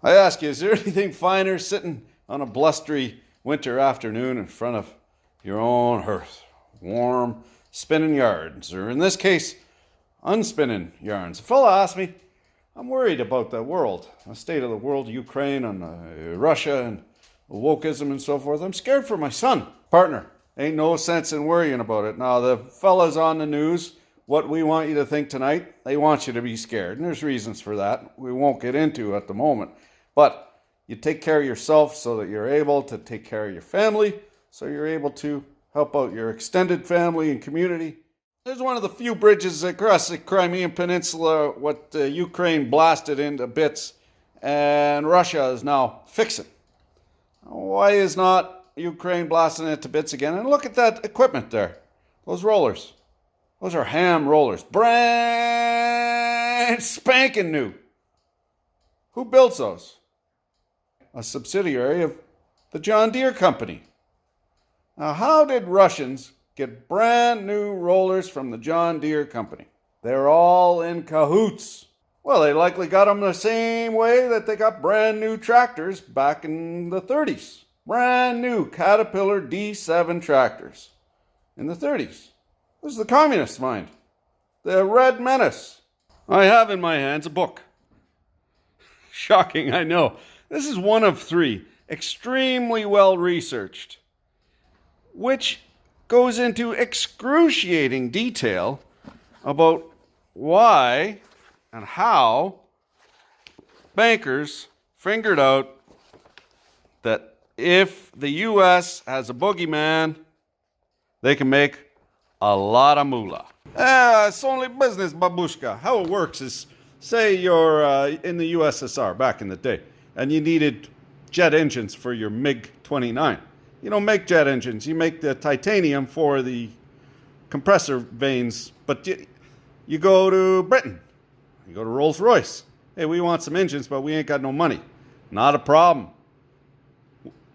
I ask you, is there anything finer sitting on a blustery winter afternoon in front of your own hearth? Warm, spinning yarns, or in this case, unspinning yarns. A fella asked me, I'm worried about the world, the state of the world, Ukraine and Russia and wokeism and so forth. I'm scared for my son. Partner, ain't no sense in worrying about it. Now, the fellas on the news, what we want you to think tonight, they want you to be scared. And there's reasons for that we won't get into at the moment. But you take care of yourself so that you're able to take care of your family, so you're able to help out your extended family and community. There's one of the few bridges across the Crimean Peninsula what Ukraine blasted into bits and Russia is now fixing. Why is not Ukraine blasting it to bits again? And look at that equipment there. Those rollers. Those are ham rollers. Brand spanking new. Who builds those? A subsidiary of the John Deere Company. Now, how did Russians get brand new rollers from the John Deere Company? They're all in cahoots. Well, they likely got them the same way that they got brand new tractors back in the 30s. Brand new Caterpillar D7 tractors in the 30s. This is the communist mind. The Red Menace. I have in my hands a book. Shocking, I know. This is one of three, extremely well researched, which goes into excruciating detail about why and how bankers figured out that if the U.S. has a boogeyman, they can make a lot of moolah. It's only business, babushka. How it works is, say you're in the USSR back in the day, and you needed jet engines for your MiG-29. You don't make jet engines. You make the titanium for the compressor vanes. But you go to Britain. You go to Rolls-Royce. Hey, we want some engines, but we ain't got no money. Not a problem.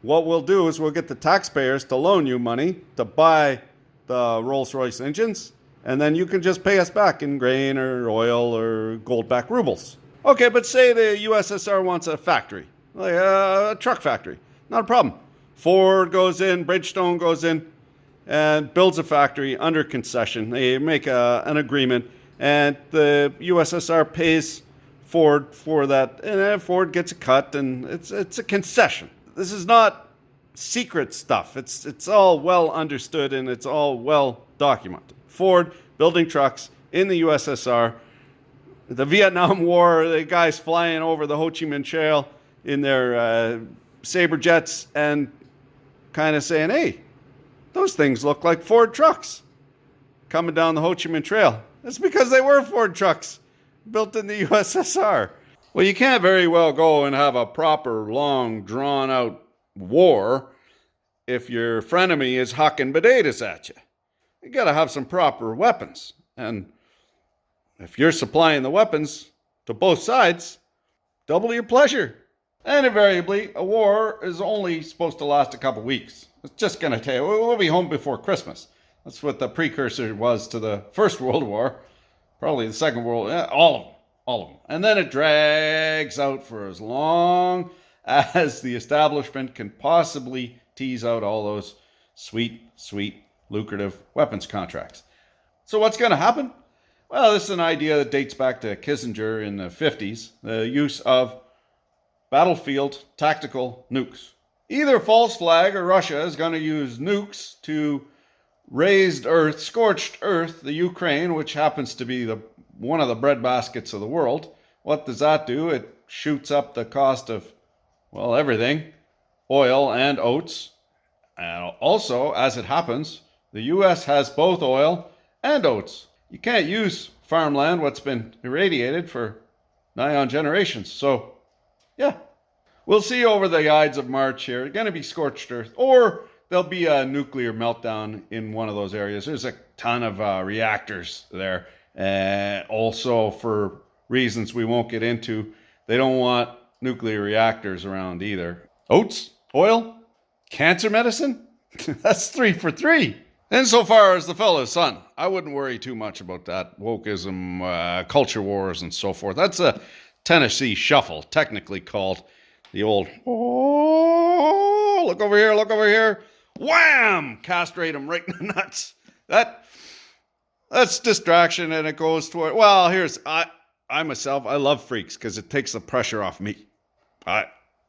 What we'll do is we'll get the taxpayers to loan you money to buy the Rolls-Royce engines, and then you can just pay us back in grain or oil or gold-backed rubles. Okay, but say the USSR wants a factory, like a truck factory. Not a problem. Ford goes in, Bridgestone goes in, and builds a factory under concession. They make an agreement, and the USSR pays Ford for that, and Ford gets a cut, and it's a concession. This is not secret stuff. It's all well understood, and it's all well documented. Ford building trucks in the USSR. The Vietnam War, the guys flying over the Ho Chi Minh Trail in their Sabre jets and kind of saying, hey, those things look like Ford trucks coming down the Ho Chi Minh Trail. That's because they were Ford trucks built in the USSR. Well, you can't very well go and have a proper, long, drawn-out war if your frenemy is hucking potatoes at you. You got to have some proper weapons. And if you're supplying the weapons to both sides, double your pleasure. And invariably, a war is only supposed to last a couple weeks. It's just going to take, we'll be home before Christmas. That's what the precursor was to the First World War. Probably the Second World, all of them. And then it drags out for as long as the establishment can possibly tease out all those sweet, lucrative weapons contracts. So what's going to happen? Well, this is an idea that dates back to Kissinger in the 50s, the use of battlefield tactical nukes. Either false flag or Russia is going to use nukes to raised earth, scorched earth, the Ukraine, which happens to be one of the breadbaskets of the world. What does that do? It shoots up the cost of, well, everything, oil and oats. And also, as it happens, the U.S. has both oil and oats. You can't use farmland, what's been irradiated for nigh on generations. So, yeah, we'll see over the Ides of March here. It's going to be scorched earth, or there'll be a nuclear meltdown in one of those areas. There's a ton of reactors there. Also, for reasons we won't get into, they don't want nuclear reactors around either. Oats, oil, cancer medicine? That's 3 for 3. Insofar as the fellow's son, I wouldn't worry too much about that wokeism, culture wars, and so forth. That's a Tennessee shuffle, technically called the old, oh, look over here, wham, castrate him right in the nuts. That's distraction, and it goes toward, well, I myself, I love freaks because it takes the pressure off me.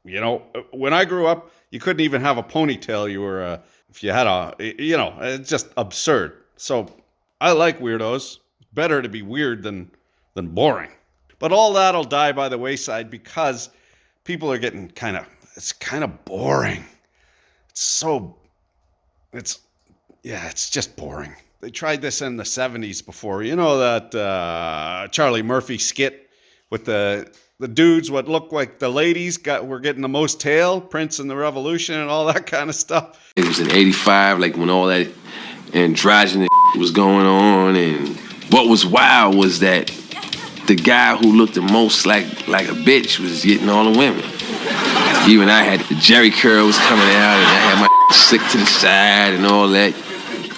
When I grew up, you couldn't even have a ponytail. If you had it's just absurd. So I like weirdos. Better to be weird than boring. But all that'll die by the wayside because people are getting it's kind of boring. It's just boring. They tried this in the 70s before. You know that Charlie Murphy skit with the dudes what looked like the ladies were getting the most tail, Prince and the Revolution and all that kind of stuff. It was in 85, like when all that androgynous was going on, and what was wild was that the guy who looked the most like a bitch was getting all the women. Even I had the Jerry curl was coming out, and I had my slick to the side and all that.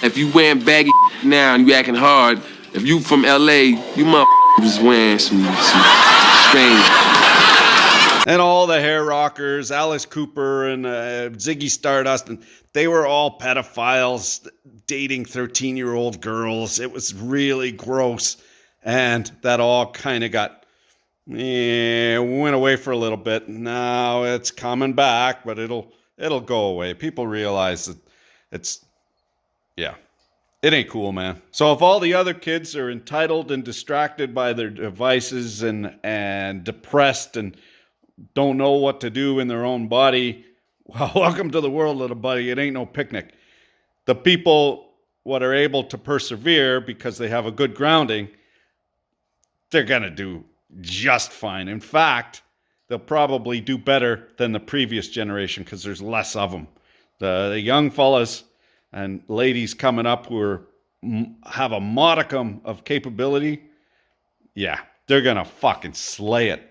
If you wearing baggy now and you acting hard, if you from LA, you was wearing some strange. And all the hair rockers, Alice Cooper and Ziggy Stardust, and they were all pedophiles dating 13-year-old girls. It was really gross. And that all kind of went away for a little bit. Now it's coming back, but it'll go away. People realize that it ain't cool, man. So if all the other kids are entitled and distracted by their devices and depressed and don't know what to do in their own body, well, welcome to the world, little buddy. It ain't no picnic. The people what are able to persevere because they have a good grounding, they're going to do just fine. In fact, they'll probably do better than the previous generation because there's less of them. The young fellas and ladies coming up who have a modicum of capability, yeah, they're going to fucking slay it.